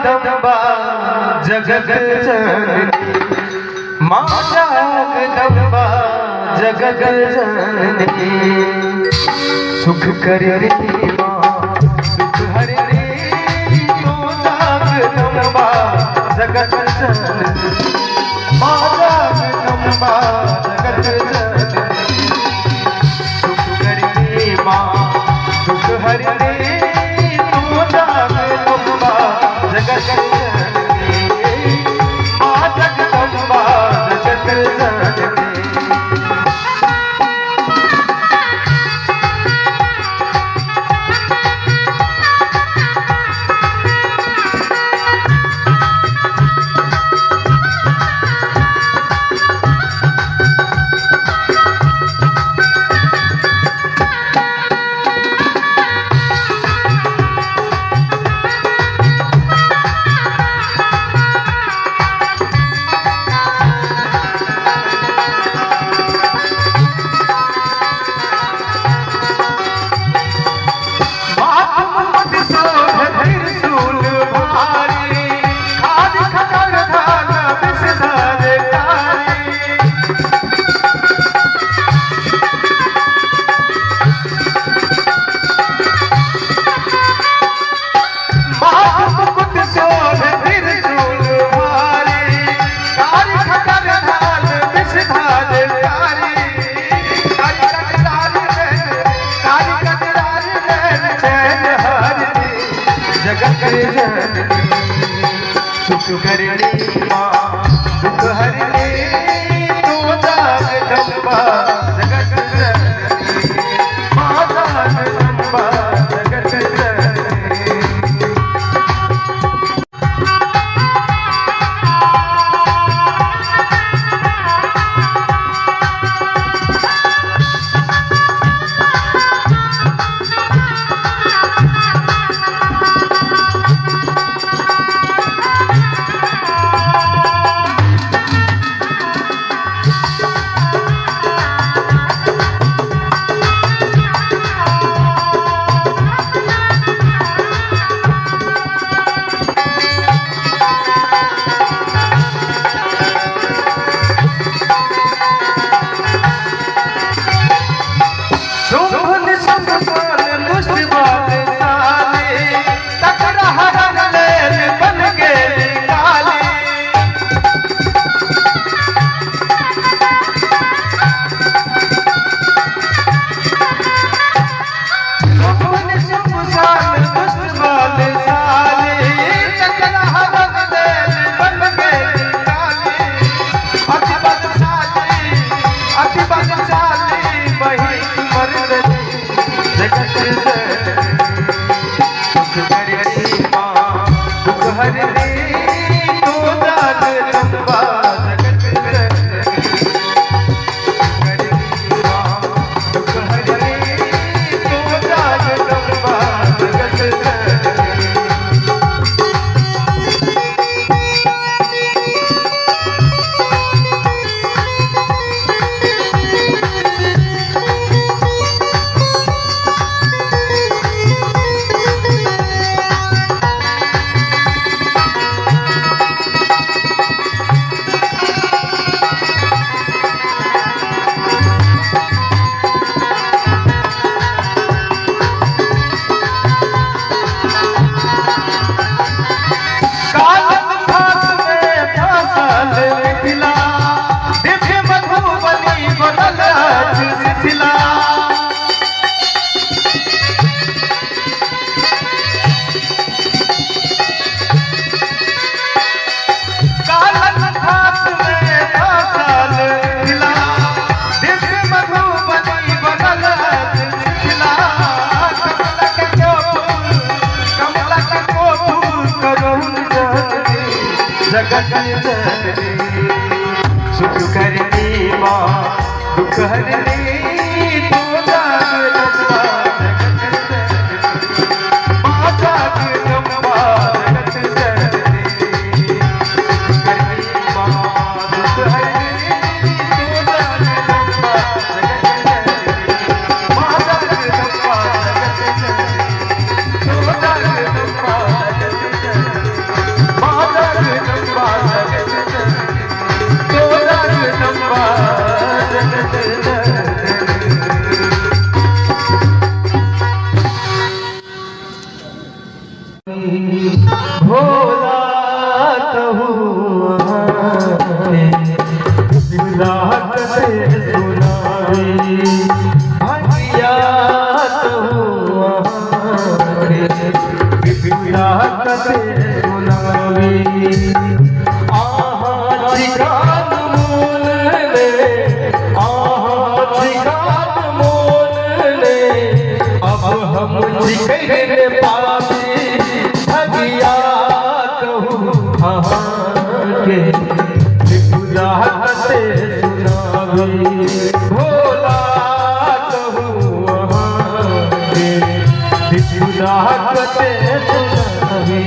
जगदम्बा जगत जननी, माँ जगदम्बा जगत जननी। सुख करनी माँ दुख हरनी, तू जगदम्बा जगत जननी, माँ जगदम्बा जगत जननी। सुख करनी माँ दुख हरनी, तू जगदम्बा जगत जननी, माँ जगदम्बा जगत जननी। सुख करनी माँ दुख हरनी, तू जगदम्बा जगत जननी, माँ जगदम्बा जगत जननी। जगत जननी सुख करनी माँ दुख हरनी, तू जगदम्बा जगत जननी, माँ जगदम्बा जगत जननी। सुख करनी माँ दुख हरनी, तू जगदम्बा जगत जननी, माँ जगदम्बा जगत जननी, तू जगदम्बा जगत जननी। भोला कहूँ बिलाहट से सुनावे भगिया कहूँ बिलाहट से सुनावे भगिया कहूँ से सुनावे भोला कहूँ से सुनावे।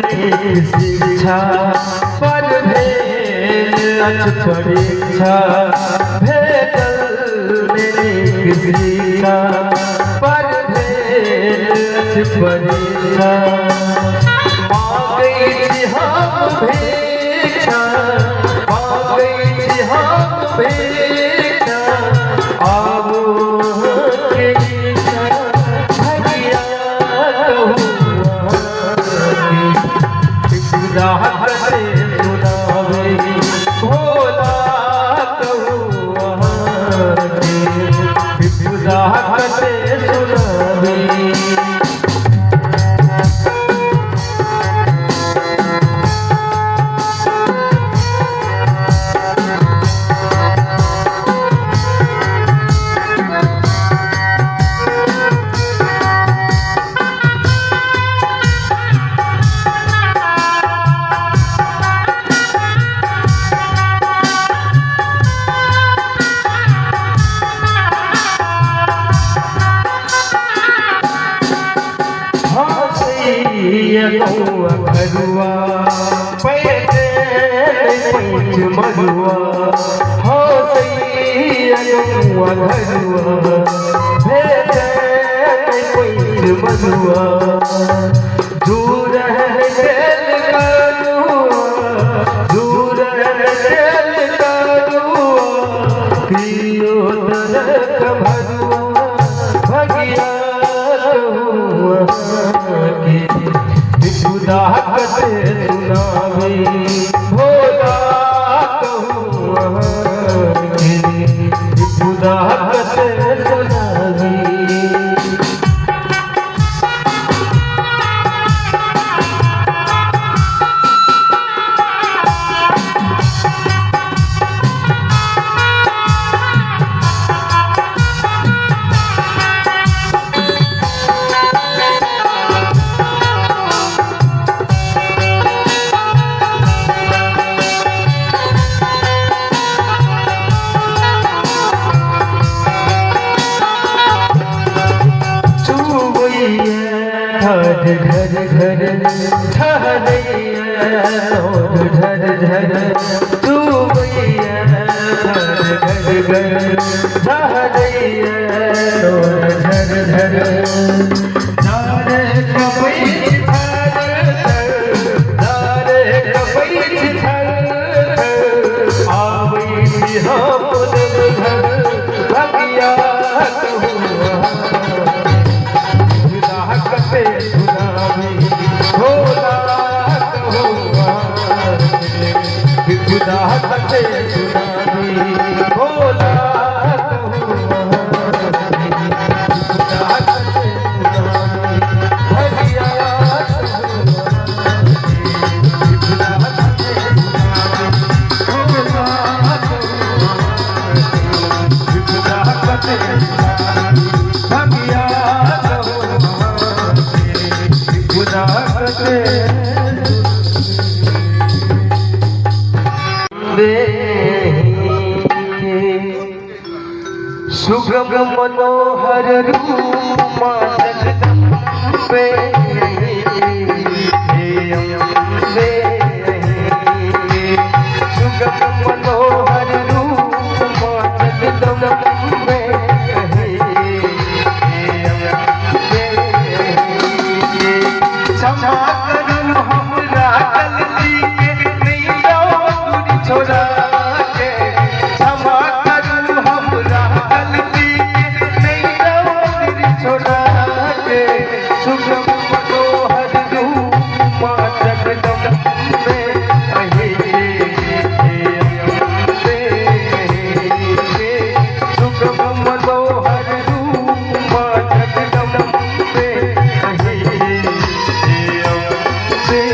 शिक्षा पर परीक्षा भेटल मेरे शिक्षा पर परीक्षा पा गई थी हम भेक्षा पा गई थी हम भेक्षा आवो के भगिया बिलाहट से सुनावे भोला कहूँ बिलाहट से सुनावे। घरुआ पैसे पैंच मरुआ हो सैया घरुआ भेजे पैंच मरुआ दूर है खेल करुआ दूर है खेल करुआ पियो तरक भरुआ भगिया बिलाहट से सुनावे भोला कहूँ बिलाहट से सुनावे। घर घर ठहरैया और झर झर तू भैया घर घर ठहरैया और झर झर नारे कपैच नारे कपैच आवै हम घर भगिया से सुनावे भोला बिलाहट से सुनावे भोला बिलाहट से सुनावे भगिया बिलाहट से सुनावे भोला बिलाहट से भगिया सुगम मनोहर रूप के सुगम मनोहर रूप माँ जगदम्बे अहे अम्बे सुगम मनोहर रूप माँ जगदम्बे अहे अम्बे।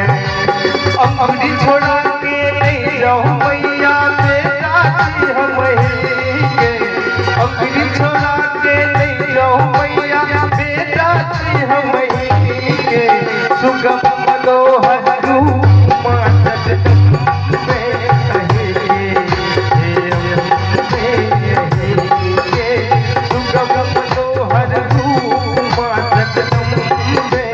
अंगड़ी छोड़ा के नहीं जाऊं मैया बेटा जी हम के अंगड़ी छोड़ा के नहीं जाऊं मैया बेटा जी हम के सुगम मनोहर रूप माँ जगदम्बे सुगम मनोहर रूप माँ जगदम्बे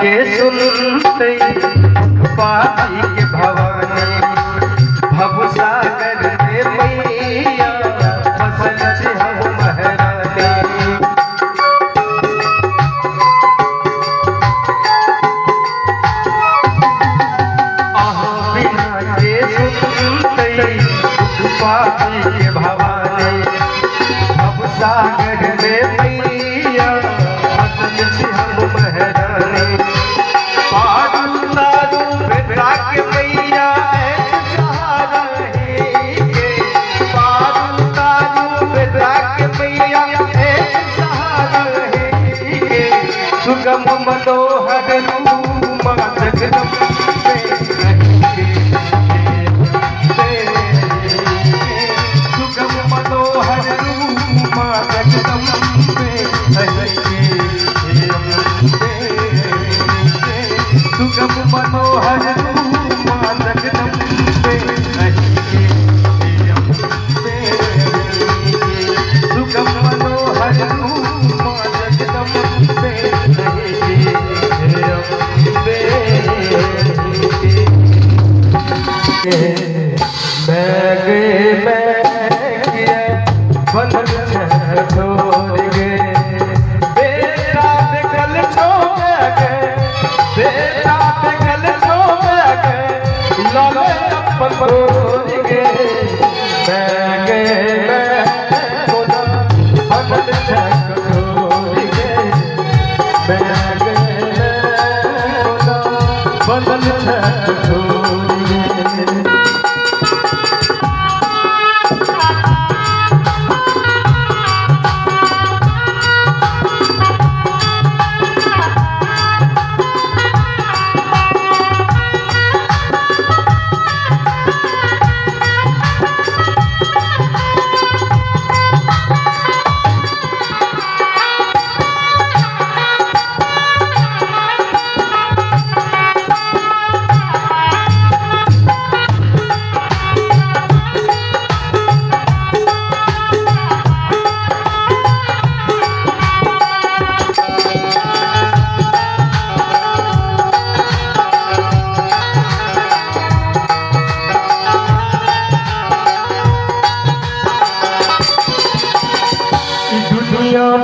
के सुनते पाती के भवानी भवसागर में मैया फसल से हम महराने बिना के सुनते पाती के भवानी भवसागर में मैया फसल से हम महराने सुगम मनोहर रूप माँ जगदम्बे सुगम मनोहर रूप माँ जगदम्बे सुगम मनोहर रूप माँ जगदम्बे सुगम मनोहर रूप माँ जगदम्बे बदल छोड़िए।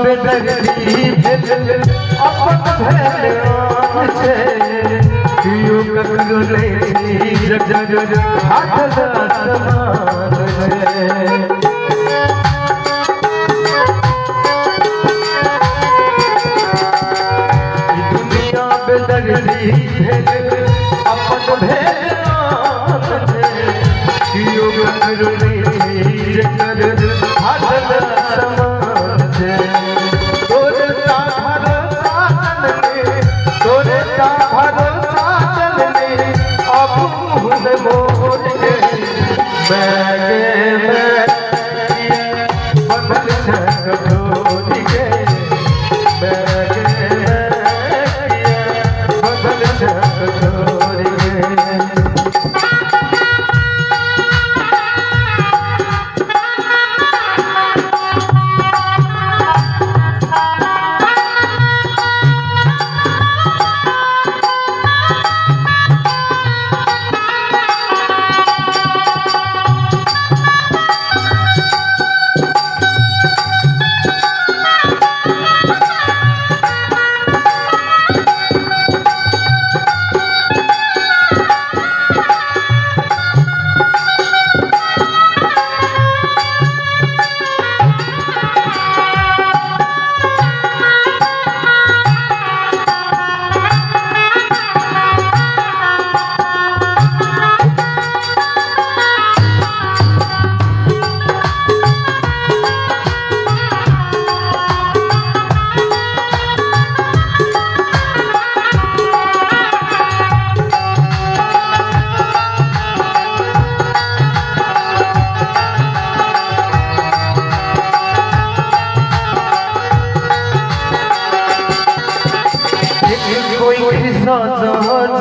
बेदर्दी भेल अपन भैल छे कियो ककरो नहीं जग जग हाथ समान छे। दुनिया बेदर्दी भेल अपन भैल छे कियो ककरो नहीं जग जग हाथ समान छे। तोरे का भरोसा चलने अब मुँह मोड़ के बैगे बदल छोड़ के बैगे बदल छोड़ के।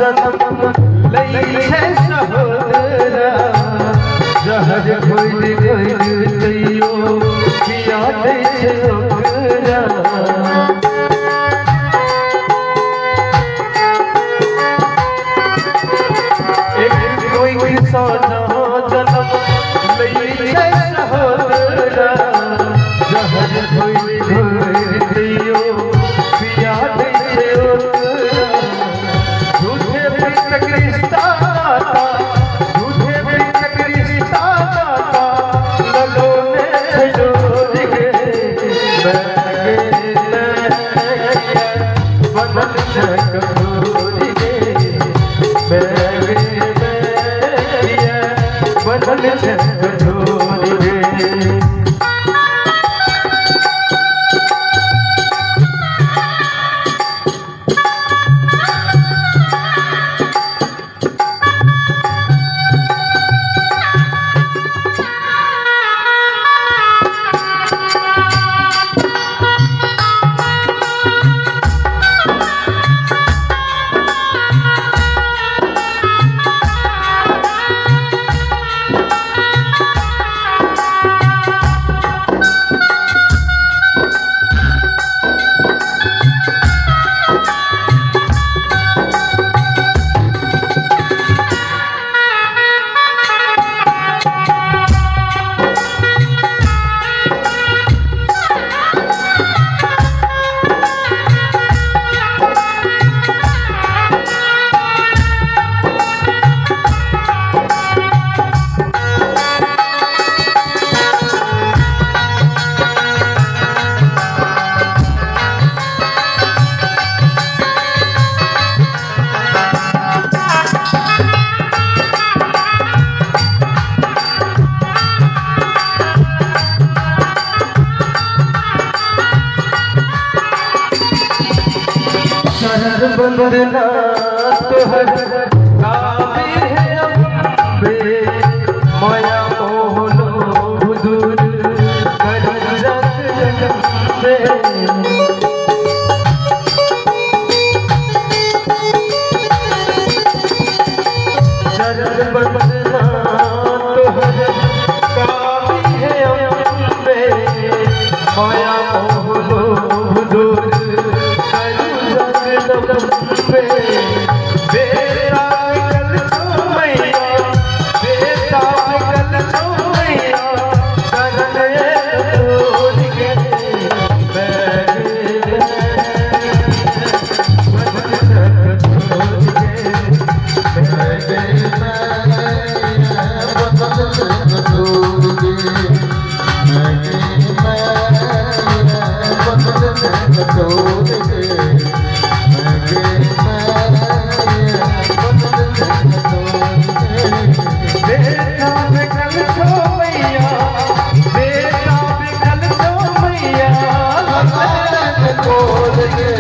जन्म लई है सहोदरा जहर खोइल खोइल तैयो पिया दे छे ओकरा। एक कोई सोना जन्म लई है सहोदरा जहर खोइल खोइल तैयो पिया दे छे ओकरा। वंदना तुहर गावे है अम्बे माया मोहन हुजूर कर जगदम्बे चरण वंदना तुहर गावे है अम्बे माया मोहन हुजूर पे बेटा कल मैया बेटा कल मैया शरण छोड़ के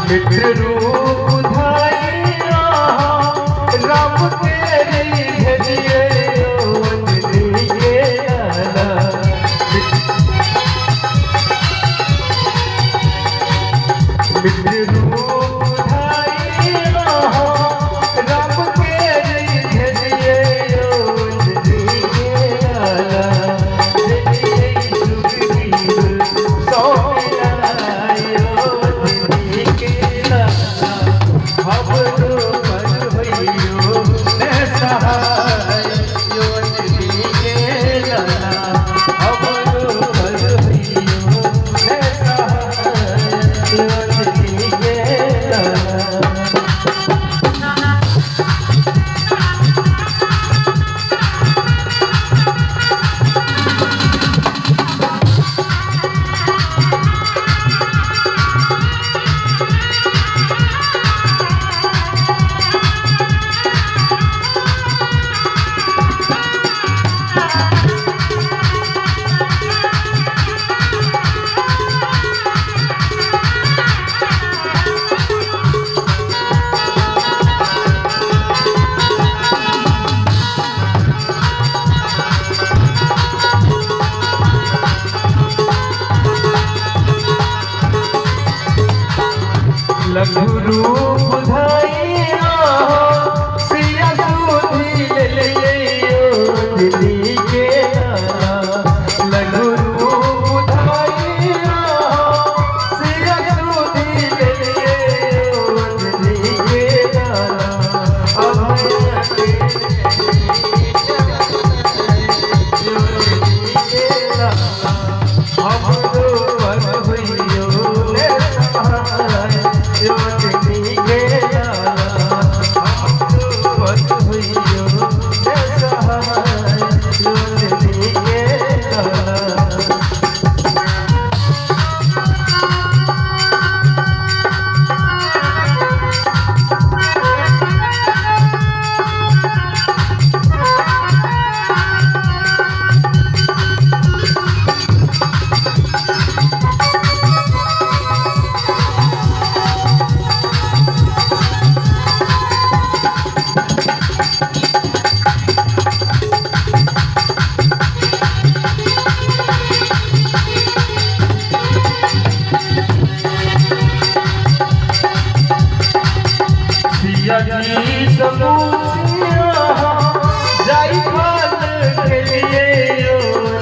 मित्र रूप धारी राम तेरी भेजिए अंजलि के लाला मित्र रूप धारी राम तेरी भेजिए अंजलि के लाला लघु रूप धाइया सिया सूधी ले दिल्ली के लाला लघु रूप धाइया सिया सूधी ले दिल्ली के लाला जाई फल के लिए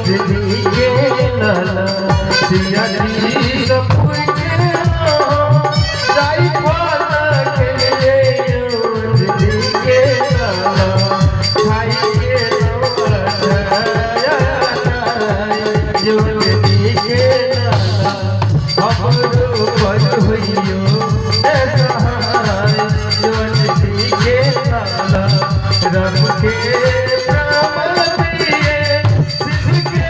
दिल्ली के लाला सिया जी सब जाई फल के लिए दिल्ली के लाला खाई के जो दिल्ली के लाला हमरो पर होइयो रब के प्राण दिए सिसके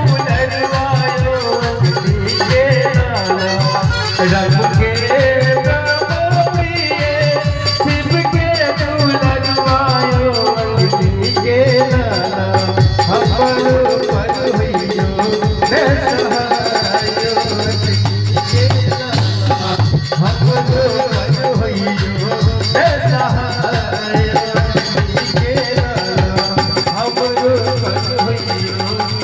दुलरवायो दिल्ली के लाला रब के प्राण दिए सिसके दुलरवायो दिल्ली के लाला हमर पर होइयो ने सहायो दिल्ली के लाला हमर पर होइयो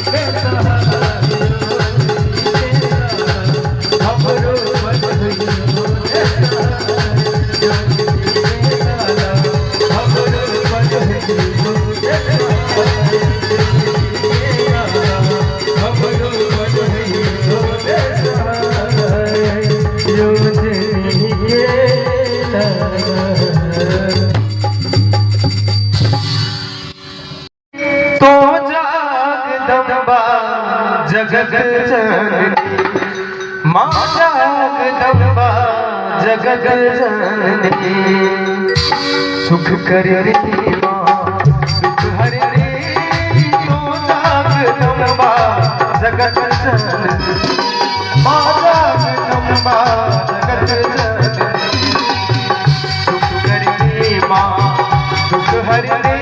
ने सहायो जगत जननी माँ जगदम्बा जगत जननी सुख करनी माँ दुख हरनी तू जगदम्बा जगत जननी माँ जगदम्बा जगत जननी सुख करनी माँ दुख हरनी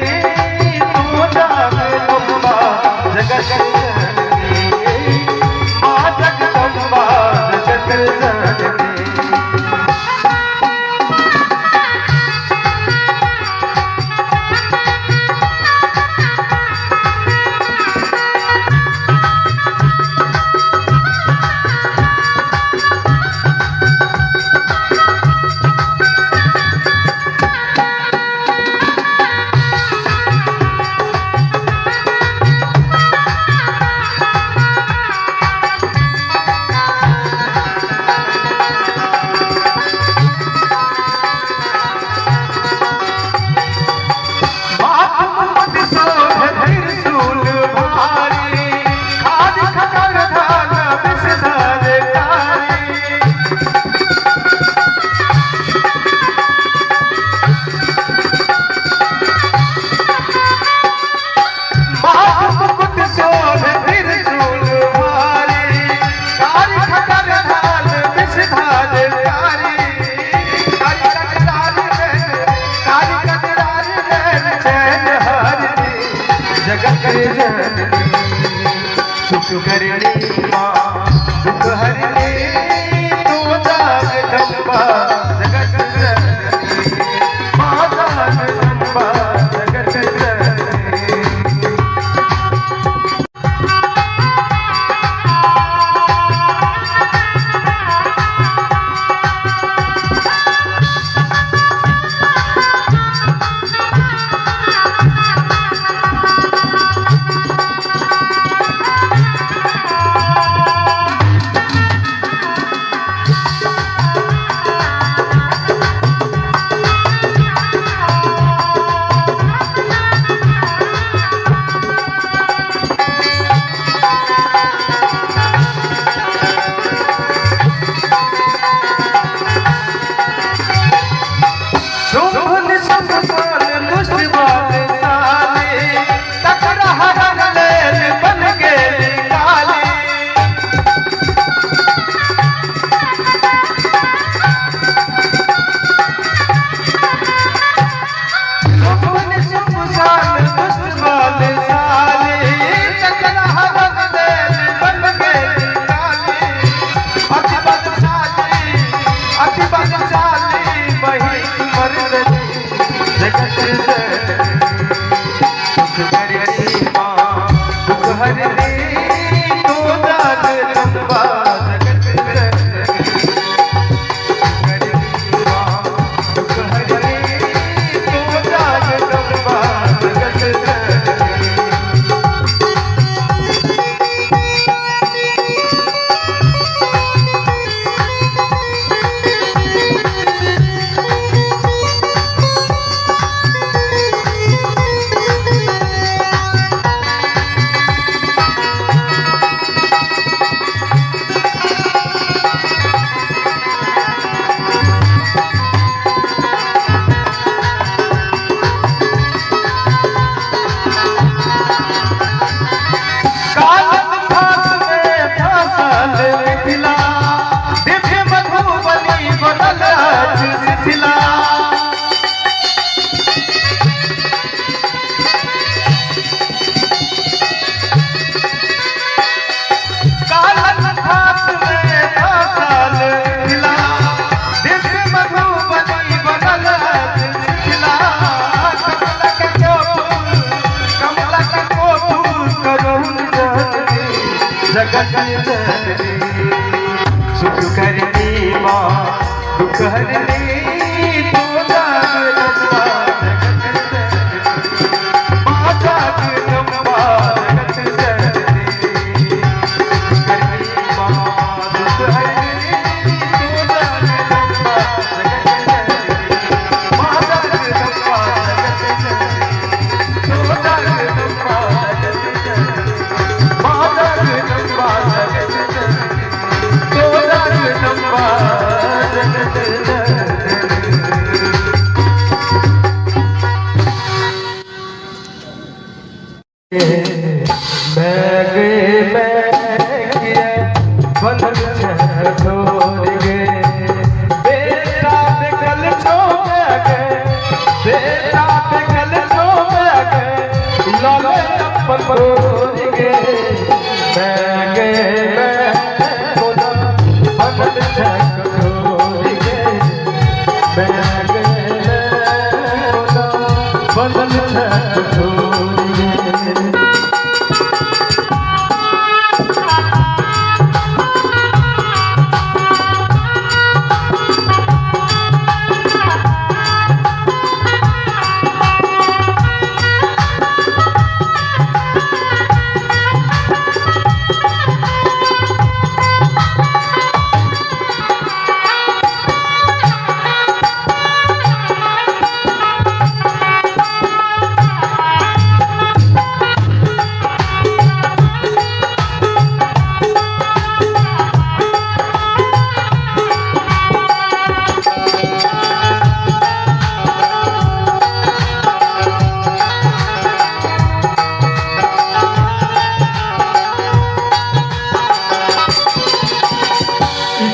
तू जगदम्बा जगत जननी सुख करनी माँ दुख हरनी तू जगदम्बा जगत जननी माँ जगदम्बा जगत जननी। जगदम्बा जगत जननी करनी माँ दुख हरनी तू जगदम्बा जगत जननी। जगत जननी सुख करनी माँ दुख हरनी तू जगदम्बा जगत जननी माँ जगदम्बा जगत जननी सुख करनी माँ दुख हरनी तू जगदम्बा जगत जननी माँ जगदम्बा जगत जननी तू जगदम्बा जगत जननी माँ जगदम्बा जगत जननी तू जगदम्बा जगत जननी। बंधन छोड़ गए बेटा कल छोड़ गए बेटा कल छोड़ गए लाले अपन छोड़ गए मैं गए बोला बंधन छोड़ गए मैं गए बोला बंधन छोड़ गए।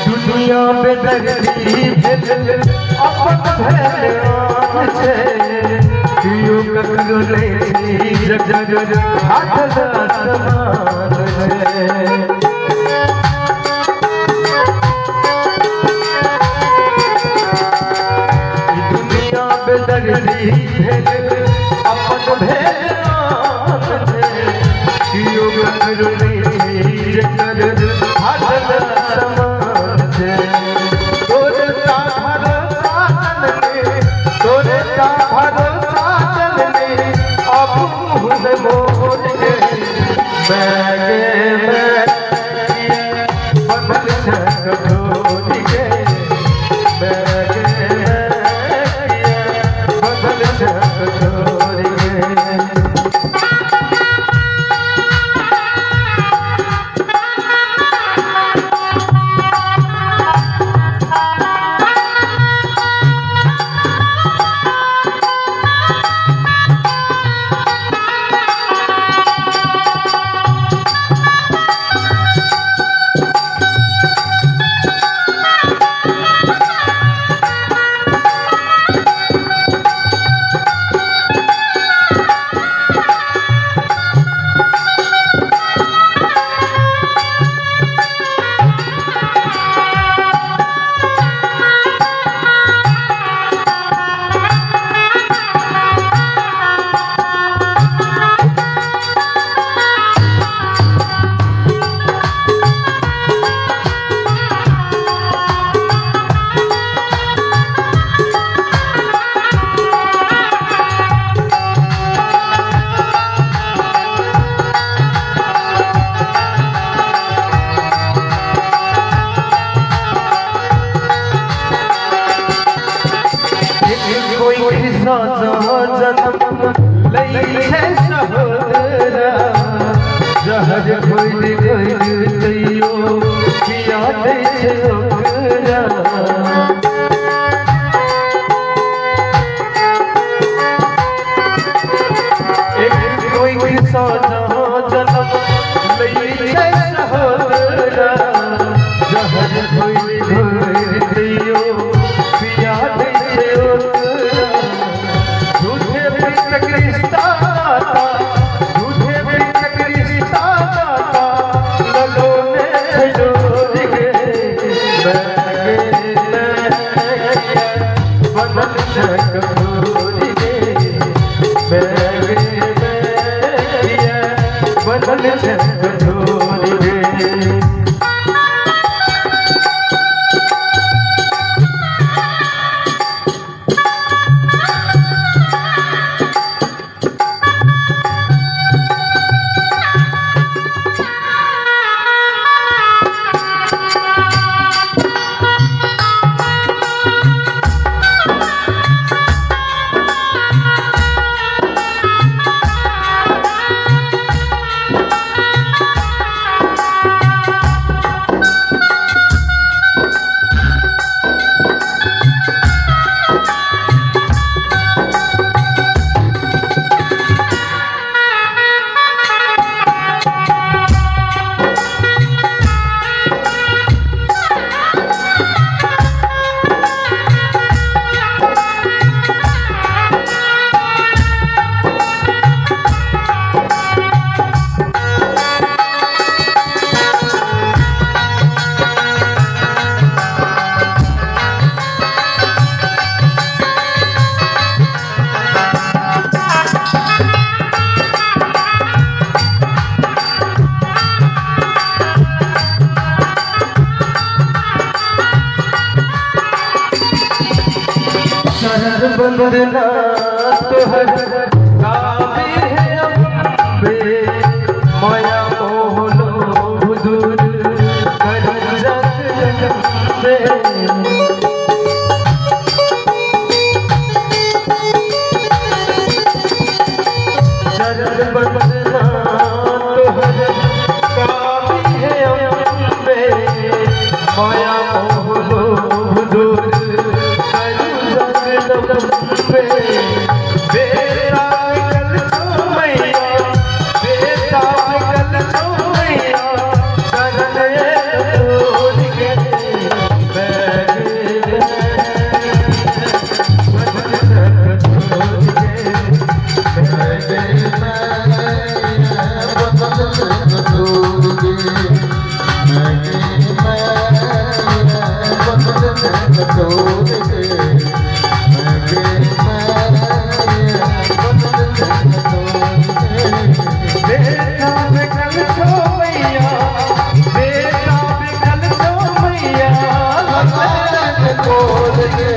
दुनिया में दर्दी भेल अपन भगवान छे कियो ककरो नहीं जग जग हाथ समान छे। दुनिया में दर्दी भेल अपन भगवान छे कियो ककरो नहीं जग जग हाथ समान तोरे का भरोसा चलने अब मुँह मोड़ के मैं बंधन छोड़ के मैं बंधन छोड़ के। याद छे ओकरा एक कोई किसान जन्म लई छे सहोदरा जहर कोई घोर दियो याद छे ओकरा झूठे प्रीत रिश्ता झूठे प्रीत रिश्ता लगो ने डोल गे बदल कपूर गे बदल कपूर गे वंदना तोहर काबे है अम्बे माया मोहनो हुजूर कर जगदम्बे शरण वंदना तोहर काबे है अम्बे माया मोहनो हुजूर बेटा कल मैया बेटा कल मैया शरण छोड़ के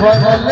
बदल